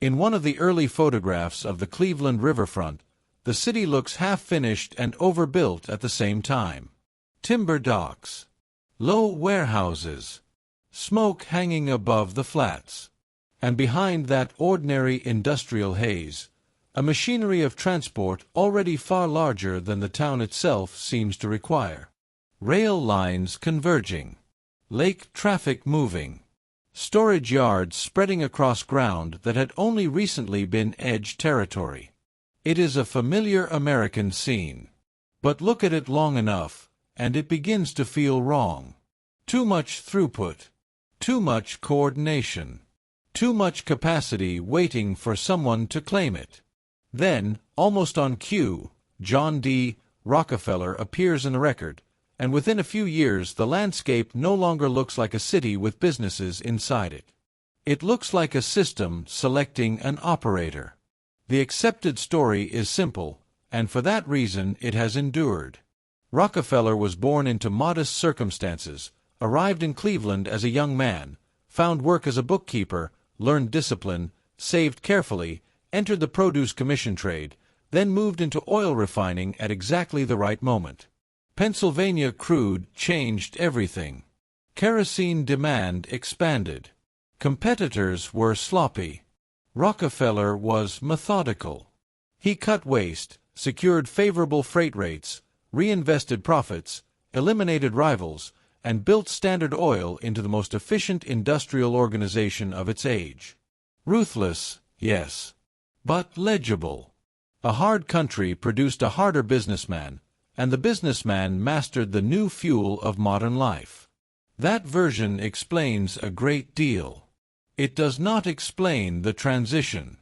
In one of the early photographs of the Cleveland riverfront, the city looks half-finished and overbuilt at the same time. Timber docks, low warehouses, smoke hanging above the flats. And behind that ordinary industrial haze, a machinery of transport already far larger than the town itself seems to require. Rail lines converging, lake traffic moving, storage yards spreading across ground that had only recently been edge territory. It is a familiar American scene. But look at it long enough, and it begins to feel wrong. Too much throughput, too much coordination, too much capacity waiting for someone to claim it. Then, almost on cue, John D. Rockefeller appears in the record, and within a few years the landscape no longer looks like a city with businesses inside it. It looks like a system selecting an operator. The accepted story is simple, and for that reason it has endured. Rockefeller was born into modest circumstances, arrived in Cleveland as a young man, found work as a bookkeeper, learned discipline, saved carefully, entered the produce commission trade, then moved into oil refining at exactly the right moment. Pennsylvania crude changed everything. Kerosene demand expanded. Competitors were sloppy. Rockefeller was methodical. He cut waste, secured favorable freight rates, reinvested profits, eliminated rivals, and built Standard Oil into the most efficient industrial organization of its age. Ruthless, yes, but legible. A hard country produced a harder businessman, and the businessman mastered the new fuel of modern life. That version explains a great deal. It does not explain the transition.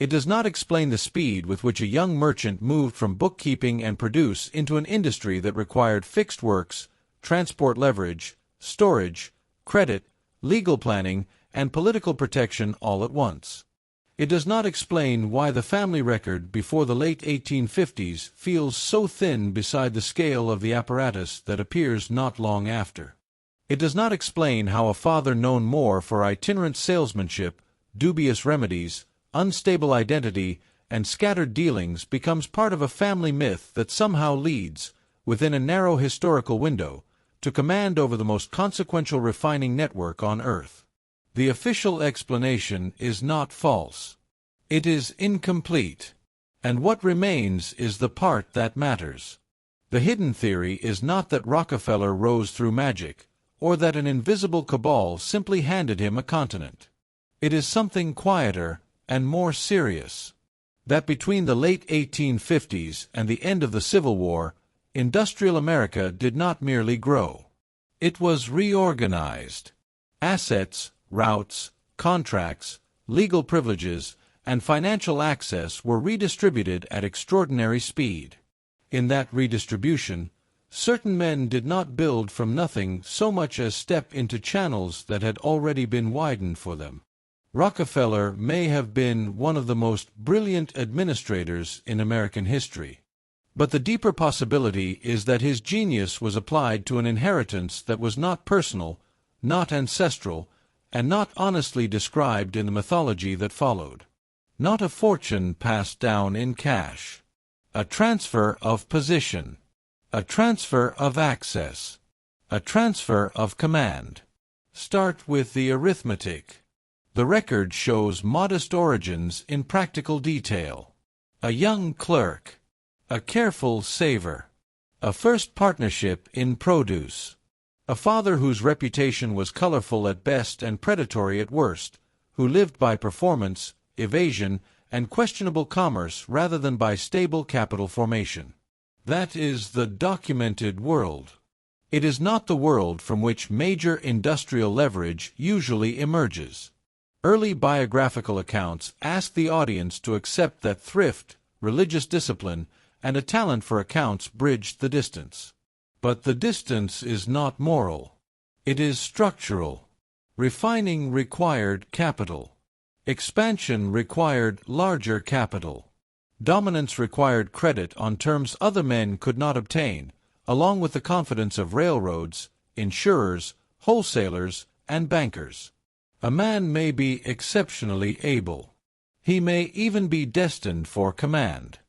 It does not explain the speed with which a young merchant moved from bookkeeping and produce into an industry that required fixed works, transport leverage, storage, credit, legal planning, and political protection all at once. It does not explain why the family record before the late 1850s feels so thin beside the scale of the apparatus that appears not long after. It does not explain how a father known more for itinerant salesmanship, dubious remedies, unstable identity, and scattered dealings becomes part of a family myth that somehow leads, within a narrow historical window, to command over the most consequential refining network on Earth. The official explanation is not false. It is incomplete. And what remains is the part that matters. The hidden theory is not that Rockefeller rose through magic, or that an invisible cabal simply handed him a continent. It is something quieter and more serious. That between the late 1850s and the end of the Civil War, industrial America did not merely grow. It was reorganized. Assets, routes, contracts, legal privileges, and financial access were redistributed at extraordinary speed. In that redistribution, certain men did not build from nothing so much as step into channels that had already been widened for them. Rockefeller may have been one of the most brilliant administrators in American history. But the deeper possibility is that his genius was applied to an inheritance that was not personal, not ancestral, and not honestly described in the mythology that followed. Not a fortune passed down in cash. A transfer of position. A transfer of access. A transfer of command. Start with the arithmetic. The record shows modest origins in practical detail. A young clerk. A careful saver. A first partnership in produce. A father whose reputation was colorful at best and predatory at worst, who lived by performance, evasion, and questionable commerce rather than by stable capital formation. That is the documented world. It is not the world from which major industrial leverage usually emerges. Early biographical accounts ask the audience to accept that thrift, religious discipline, and a talent for accounts bridged the distance. But the distance is not moral. It is structural. Refining required capital. Expansion required larger capital. Dominance required credit on terms other men could not obtain, along with the confidence of railroads, insurers, wholesalers, and bankers. A man may be exceptionally able. He may even be destined for command.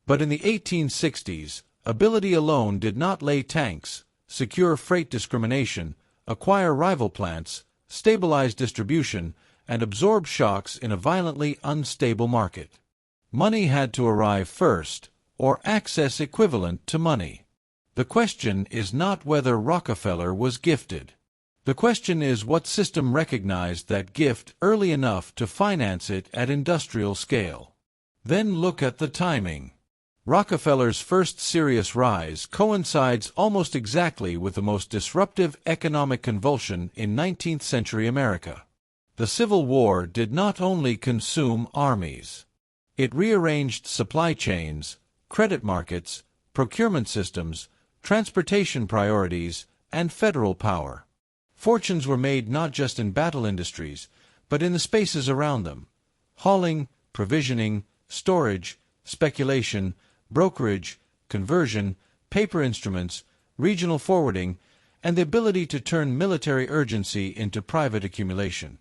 But in the 1860s, ability alone did not lay tanks, secure freight discrimination, acquire rival plants, stabilize distribution, and absorb shocks in a violently unstable market. Money had to arrive first, or access equivalent to money. The question is not whether Rockefeller was gifted. The question is what system recognized that gift early enough to finance it at industrial scale. Then look at the timing. Rockefeller's first serious rise coincides almost exactly with the most disruptive economic convulsion in 19th-century America. The Civil War did not only consume armies. It rearranged supply chains, credit markets, procurement systems, transportation priorities, and federal power. Fortunes were made not just in battle industries, but in the spaces around them. Hauling, provisioning, storage, speculation, brokerage, conversion, paper instruments, regional forwarding, and the ability to turn military urgency into private accumulation.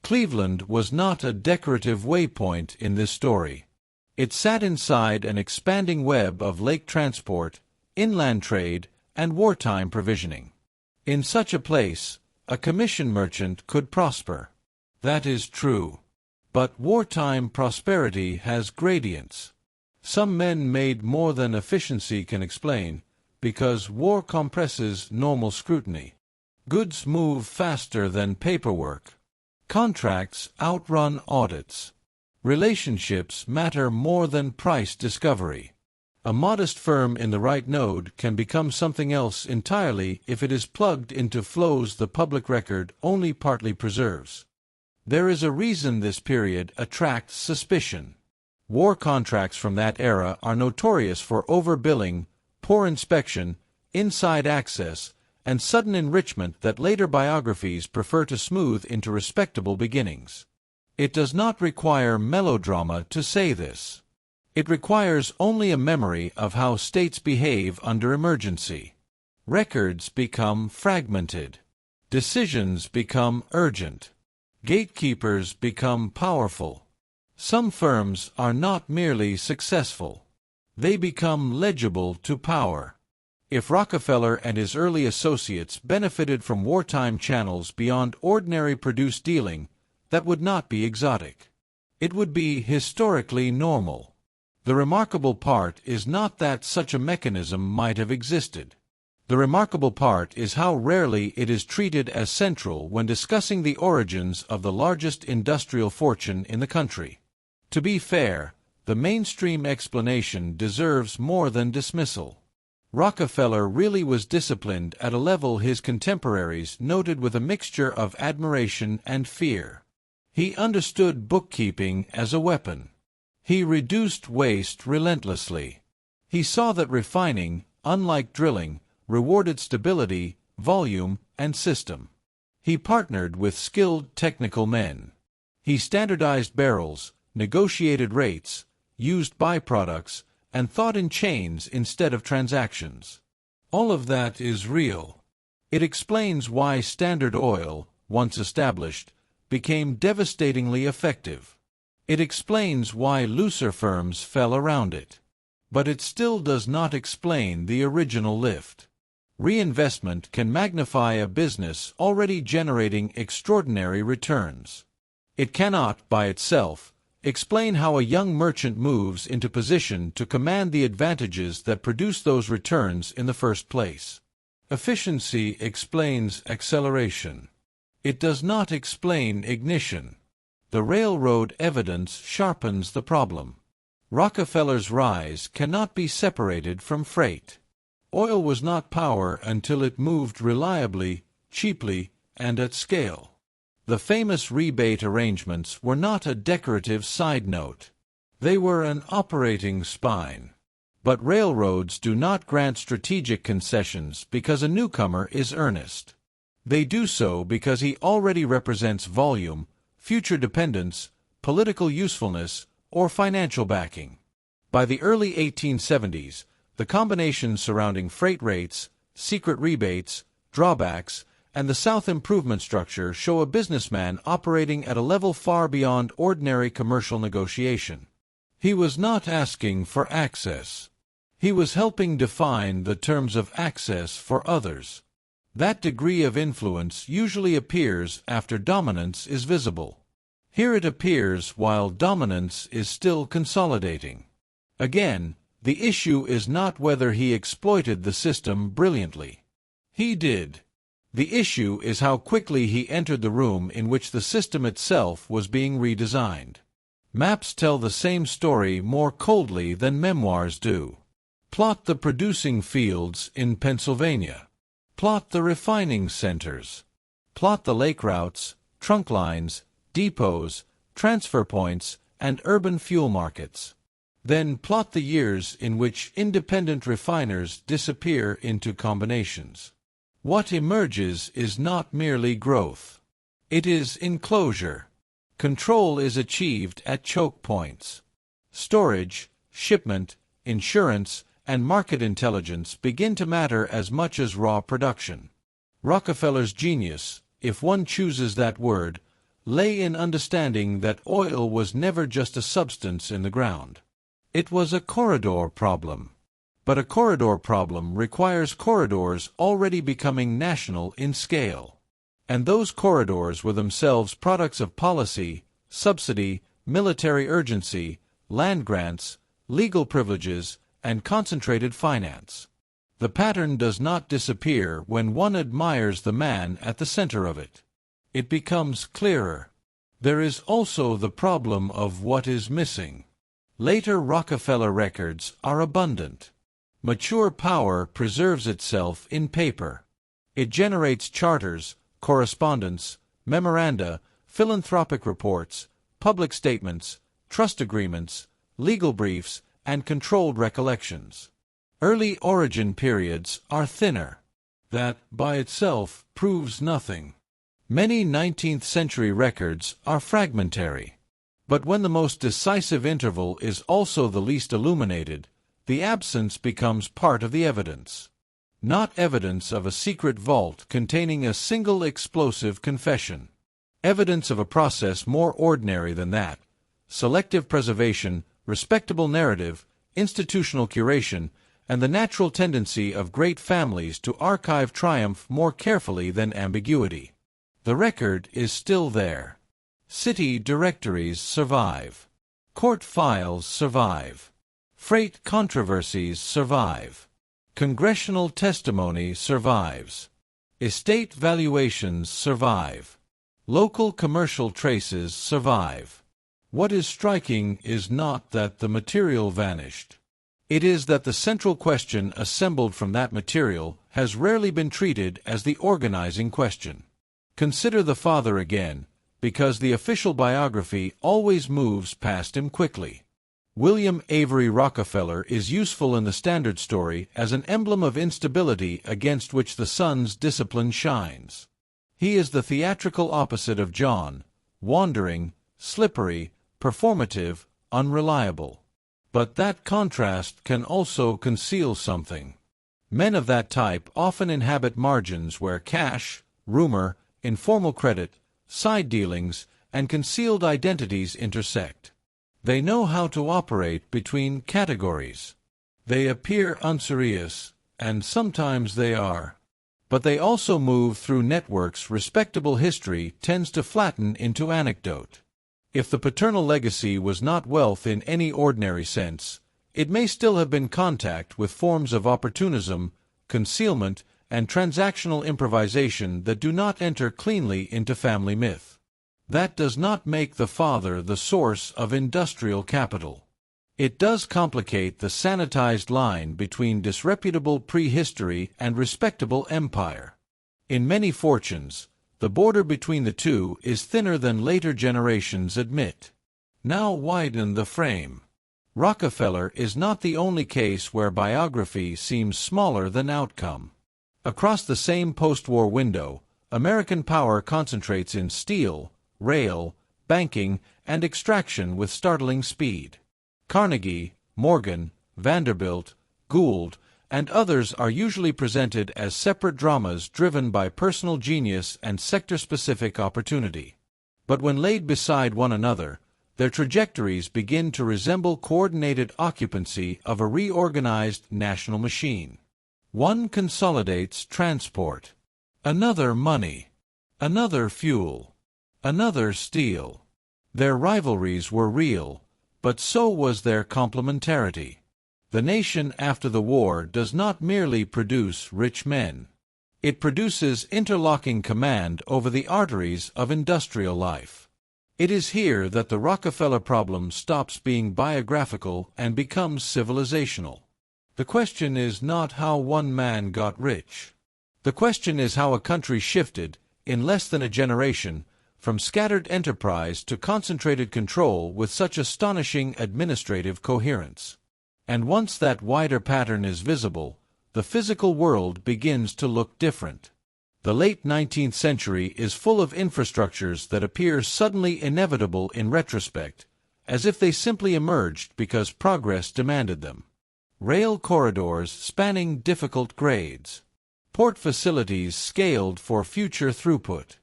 Cleveland was not a decorative waypoint in this story. It sat inside an expanding web of lake transport, inland trade, and wartime provisioning. In such a place, a commission merchant could prosper. That is true. But wartime prosperity has gradients. Some men made more than efficiency can explain, because war compresses normal scrutiny. Goods move faster than paperwork. Contracts outrun audits. Relationships matter more than price discovery. A modest firm in the right node can become something else entirely if it is plugged into flows the public record only partly preserves. There is a reason this period attracts suspicion. War contracts from that era are notorious for overbilling, poor inspection, inside access, and sudden enrichment that later biographies prefer to smooth into respectable beginnings. It does not require melodrama to say this. It requires only a memory of how states behave under emergency. Records become fragmented. Decisions become urgent. Gatekeepers become powerful. Some firms are not merely successful. They become legible to power. If Rockefeller and his early associates benefited from wartime channels beyond ordinary produce dealing, that would not be exotic. It would be historically normal. The remarkable part is not that such a mechanism might have existed. The remarkable part is how rarely it is treated as central when discussing the origins of the largest industrial fortune in the country. To be fair, the mainstream explanation deserves more than dismissal. Rockefeller really was disciplined at a level his contemporaries noted with a mixture of admiration and fear. He understood bookkeeping as a weapon. He reduced waste relentlessly. He saw that refining, unlike drilling, rewarded stability, volume, and system. He partnered with skilled technical men. He standardized barrels, negotiated rates, used byproducts, and thought in chains instead of transactions. All of that is real. It explains why Standard Oil, once established, became devastatingly effective. It explains why looser firms fell around it. But it still does not explain the original lift. Reinvestment can magnify a business already generating extraordinary returns. It cannot, by itself, explain how a young merchant moves into position to command the advantages that produce those returns in the first place. Efficiency explains acceleration. It does not explain ignition. The railroad evidence sharpens the problem. Rockefeller's rise cannot be separated from freight. Oil was not power until it moved reliably, cheaply, and at scale. The famous rebate arrangements were not a decorative side note. They were an operating spine. But railroads do not grant strategic concessions because a newcomer is earnest. They do so because he already represents volume, future dependence, political usefulness, or financial backing. By the early 1870s, the combination surrounding freight rates, secret rebates, drawbacks, and the South Improvement structure show a businessman operating at a level far beyond ordinary commercial negotiation. He was not asking for access. He was helping define the terms of access for others. That degree of influence usually appears after dominance is visible. Here it appears while dominance is still consolidating. Again, the issue is not whether he exploited the system brilliantly. He did. The issue is how quickly he entered the room in which the system itself was being redesigned. Maps tell the same story more coldly than memoirs do. Plot the producing fields in Pennsylvania. Plot the refining centers. Plot the lake routes, trunk lines, depots, transfer points, and urban fuel markets. Then plot the years in which independent refiners disappear into combinations. What emerges is not merely growth. It is enclosure. Control is achieved at choke points. Storage, shipment, insurance, and market intelligence begin to matter as much as raw production. Rockefeller's genius, if one chooses that word, lay in understanding that oil was never just a substance in the ground. It was a corridor problem. But a corridor problem requires corridors already becoming national in scale. And those corridors were themselves products of policy, subsidy, military urgency, land grants, legal privileges, and concentrated finance. The pattern does not disappear when one admires the man at the center of it. It becomes clearer. There is also the problem of what is missing. Later Rockefeller records are abundant. Mature power preserves itself in paper. It generates charters, correspondence, memoranda, philanthropic reports, public statements, trust agreements, legal briefs, and controlled recollections. Early origin periods are thinner. That, by itself, proves nothing. Many 19th century records are fragmentary. But when the most decisive interval is also the least illuminated, the absence becomes part of the evidence. Not evidence of a secret vault containing a single explosive confession. Evidence of a process more ordinary than that. Selective preservation, respectable narrative, institutional curation, and the natural tendency of great families to archive triumph more carefully than ambiguity. The record is still there. City directories survive. Court files survive. Freight controversies survive. Congressional testimony survives. Estate valuations survive. Local commercial traces survive. What is striking is not that the material vanished. It is that the central question assembled from that material has rarely been treated as the organizing question. Consider the father again, because the official biography always moves past him quickly. William Avery Rockefeller is useful in the standard story as an emblem of instability against which the son's discipline shines. He is the theatrical opposite of John, wandering, slippery, performative, unreliable. But that contrast can also conceal something. Men of that type often inhabit margins where cash, rumor, informal credit, side dealings, and concealed identities intersect. They know how to operate between categories. They appear unserious, and sometimes they are. But they also move through networks respectable history tends to flatten into anecdote. If the paternal legacy was not wealth in any ordinary sense, it may still have been contact with forms of opportunism, concealment, and transactional improvisation that do not enter cleanly into family myth. That does not make the father the source of industrial capital. It does complicate the sanitized line between disreputable prehistory and respectable empire. In many fortunes, the border between the two is thinner than later generations admit. Now widen the frame. Rockefeller is not the only case where biography seems smaller than outcome. Across the same post-war window, American power concentrates in steel, rail, banking, and extraction with startling speed. Carnegie, Morgan, Vanderbilt, Gould, and others are usually presented as separate dramas driven by personal genius and sector-specific opportunity. But when laid beside one another, their trajectories begin to resemble coordinated occupancy of a reorganized national machine. One consolidates transport, another money, another fuel, another steel. Their rivalries were real, but so was their complementarity. The nation after the war does not merely produce rich men. It produces interlocking command over the arteries of industrial life. It is here that the Rockefeller problem stops being biographical and becomes civilizational. The question is not how one man got rich. The question is how a country shifted, in less than a generation, from scattered enterprise to concentrated control with such astonishing administrative coherence. And once that wider pattern is visible, the physical world begins to look different. The late 19th century is full of infrastructures that appear suddenly inevitable in retrospect, as if they simply emerged because progress demanded them. Rail corridors spanning difficult grades. Port facilities scaled for future throughput.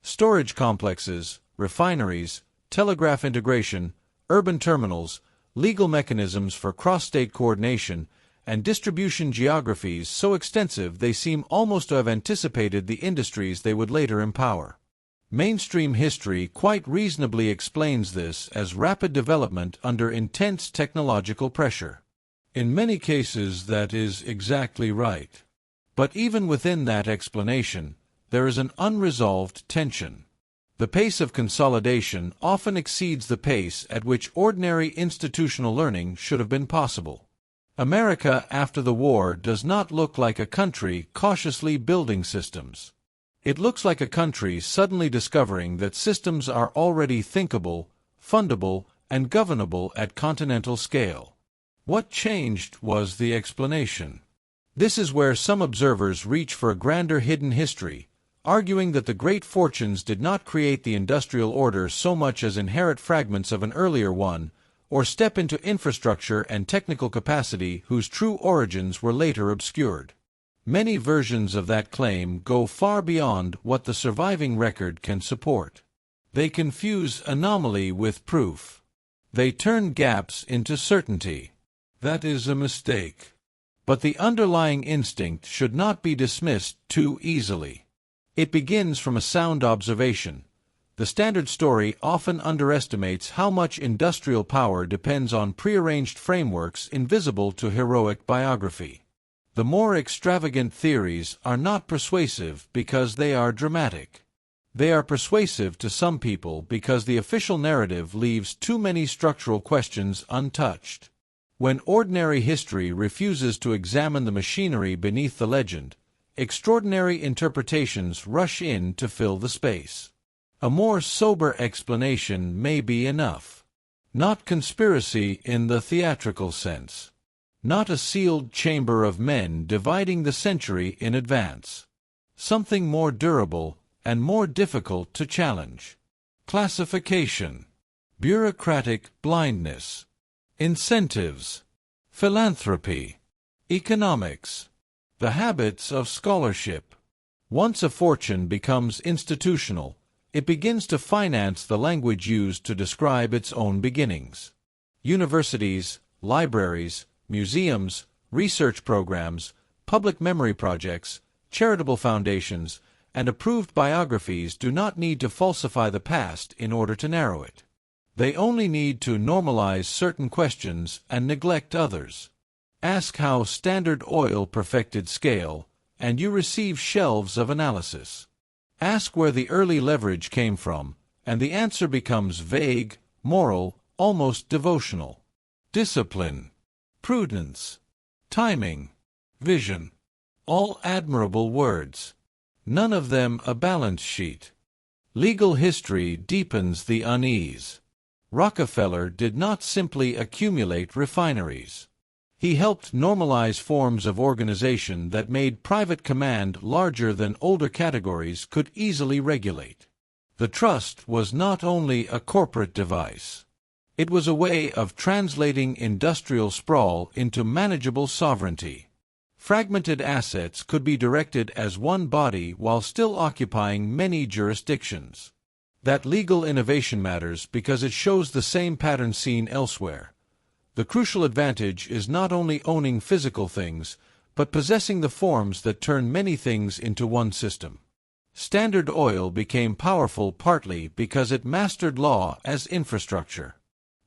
Storage complexes, refineries, telegraph integration, urban terminals, legal mechanisms for cross-state coordination, and distribution geographies so extensive they seem almost to have anticipated the industries they would later empower. Mainstream history quite reasonably explains this as rapid development under intense technological pressure. In many cases that is exactly right. But even within that explanation, there is an unresolved tension. The pace of consolidation often exceeds the pace at which ordinary institutional learning should have been possible. America after the war does not look like a country cautiously building systems. It looks like a country suddenly discovering that systems are already thinkable, fundable, and governable at continental scale. What changed was the explanation. This is where some observers reach for a grander hidden history, arguing that the great fortunes did not create the industrial order so much as inherit fragments of an earlier one, or step into infrastructure and technical capacity whose true origins were later obscured. Many versions of that claim go far beyond what the surviving record can support. They confuse anomaly with proof. They turn gaps into certainty. That is a mistake. But the underlying instinct should not be dismissed too easily. It begins from a sound observation. The standard story often underestimates how much industrial power depends on prearranged frameworks invisible to heroic biography. The more extravagant theories are not persuasive because they are dramatic. They are persuasive to some people because the official narrative leaves too many structural questions untouched. When ordinary history refuses to examine the machinery beneath the legend, extraordinary interpretations rush in to fill the space. A more sober explanation may be enough. Not conspiracy in the theatrical sense. Not a sealed chamber of men dividing the century in advance. Something more durable and more difficult to challenge. Classification. Bureaucratic blindness. Incentives. Philanthropy. Economics. The habits of scholarship. Once a fortune becomes institutional, it begins to finance the language used to describe its own beginnings. Universities, libraries, museums, research programs, public memory projects, charitable foundations, and approved biographies do not need to falsify the past in order to narrow it. They only need to normalize certain questions and neglect others. Ask how Standard Oil perfected scale, and you receive shelves of analysis. Ask where the early leverage came from, and the answer becomes vague, moral, almost devotional. Discipline, prudence, timing, vision. All admirable words. None of them a balance sheet. Legal history deepens the unease. Rockefeller did not simply accumulate refineries. He helped normalize forms of organization that made private command larger than older categories could easily regulate. The trust was not only a corporate device. It was a way of translating industrial sprawl into manageable sovereignty. Fragmented assets could be directed as one body while still occupying many jurisdictions. That legal innovation matters because it shows the same pattern seen elsewhere. The crucial advantage is not only owning physical things, but possessing the forms that turn many things into one system. Standard Oil became powerful partly because it mastered law as infrastructure.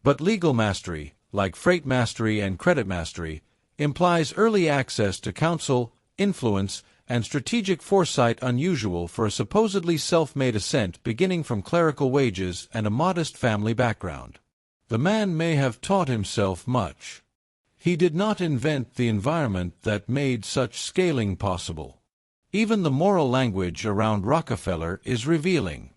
But legal mastery, like freight mastery and credit mastery, implies early access to counsel, influence, and strategic foresight unusual for a supposedly self-made ascent beginning from clerical wages and a modest family background. The man may have taught himself much. He did not invent the environment that made such scaling possible. Even the moral language around Rockefeller is revealing.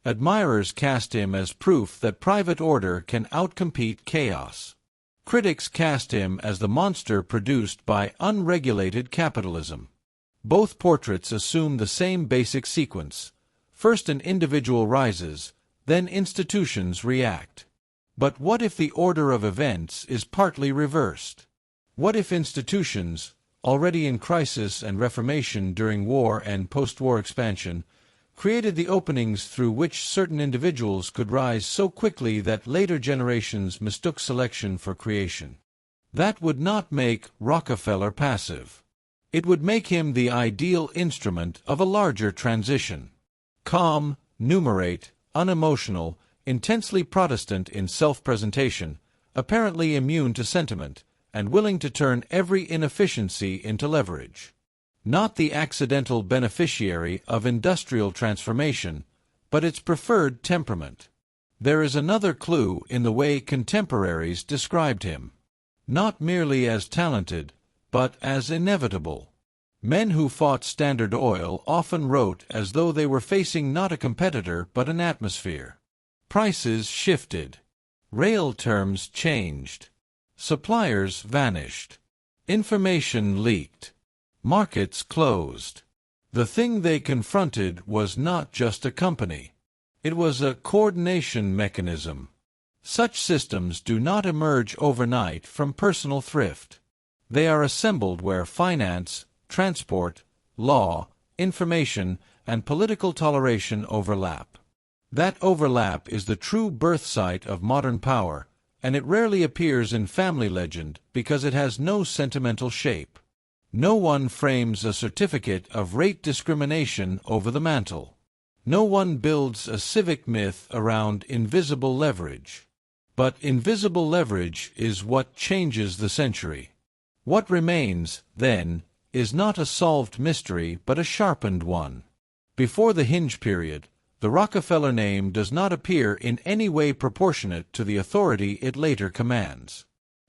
Admirers cast him as proof that private order can outcompete chaos. Critics cast him as the monster produced by unregulated capitalism. Both portraits assume the same basic sequence. First an individual rises, then institutions react. But what if the order of events is partly reversed? What if institutions, already in crisis and reformation during war and post-war expansion, created the openings through which certain individuals could rise so quickly that later generations mistook selection for creation? That would not make Rockefeller passive. It would make him the ideal instrument of a larger transition. Calm, numerate, unemotional, intensely Protestant in self-presentation, apparently immune to sentiment, and willing to turn every inefficiency into leverage. Not the accidental beneficiary of industrial transformation, but its preferred temperament. There is another clue in the way contemporaries described him. Not merely as talented, but as inevitable. Men who fought Standard Oil often wrote as though they were facing not a competitor but an atmosphere. Prices shifted. Rail terms changed. Suppliers vanished. Information leaked. Markets closed. The thing they confronted was not just a company. It was a coordination mechanism. Such systems do not emerge overnight from personal thrift. They are assembled where finance, transport, law, information, and political toleration overlap. That overlap is the true birthsite of modern power, and it rarely appears in family legend because it has no sentimental shape. No one frames a certificate of rate discrimination over the mantle. No one builds a civic myth around invisible leverage. But invisible leverage is what changes the century. What remains, then, is not a solved mystery but a sharpened one. Before the Hinge period, the Rockefeller name does not appear in any way proportionate to the authority it later commands.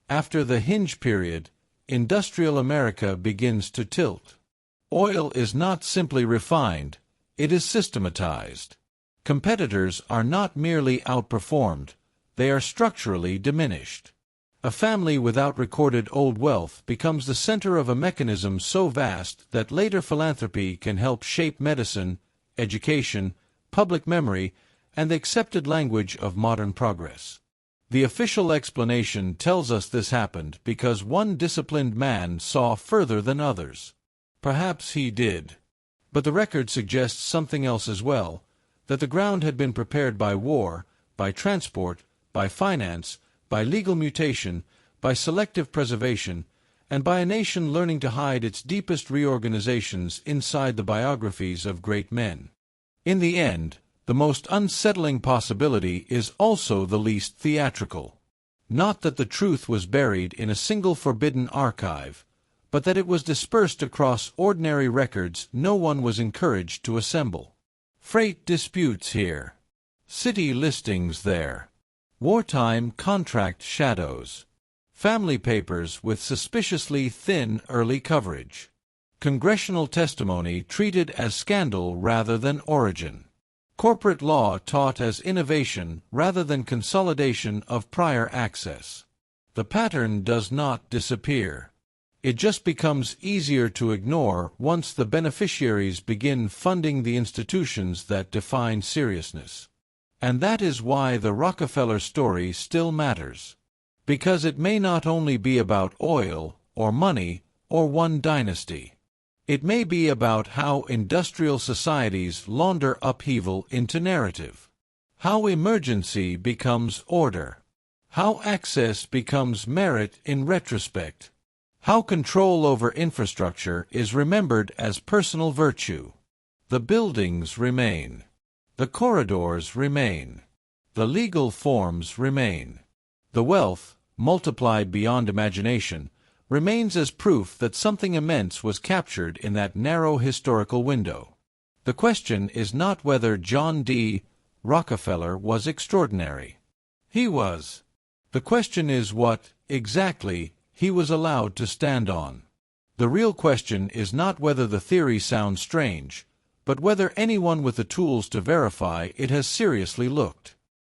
After the Hinge period, industrial America begins to tilt. Oil is not simply refined, it is systematized. Competitors are not merely outperformed, they are structurally diminished. A family without recorded old wealth becomes the center of a mechanism so vast that later philanthropy can help shape medicine, education, public memory, and the accepted language of modern progress. The official explanation tells us this happened because one disciplined man saw further than others. Perhaps he did. But the record suggests something else as well, that the ground had been prepared by war, by transport, by finance, by legal mutation, by selective preservation, and by a nation learning to hide its deepest reorganizations inside the biographies of great men. In the end, the most unsettling possibility is also the least theatrical. Not that the truth was buried in a single forbidden archive, but that it was dispersed across ordinary records no one was encouraged to assemble. Freight disputes here. City listings there. Wartime contract shadows. Family papers with suspiciously thin early coverage. Congressional testimony treated as scandal rather than origin. Corporate law taught as innovation rather than consolidation of prior access. The pattern does not disappear. It just becomes easier to ignore once the beneficiaries begin funding the institutions that define seriousness. And that is why the Rockefeller story still matters. Because it may not only be about oil, or money, or one dynasty. It may be about how industrial societies launder upheaval into narrative, how emergency becomes order, how access becomes merit in retrospect, how control over infrastructure is remembered as personal virtue. The buildings remain. The corridors remain. The legal forms remain. The wealth, multiplied beyond imagination, remains as proof that something immense was captured in that narrow historical window. The question is not whether John D. Rockefeller was extraordinary. He was. The question is what, exactly, he was allowed to stand on. The real question is not whether the theory sounds strange, but whether anyone with the tools to verify it has seriously looked.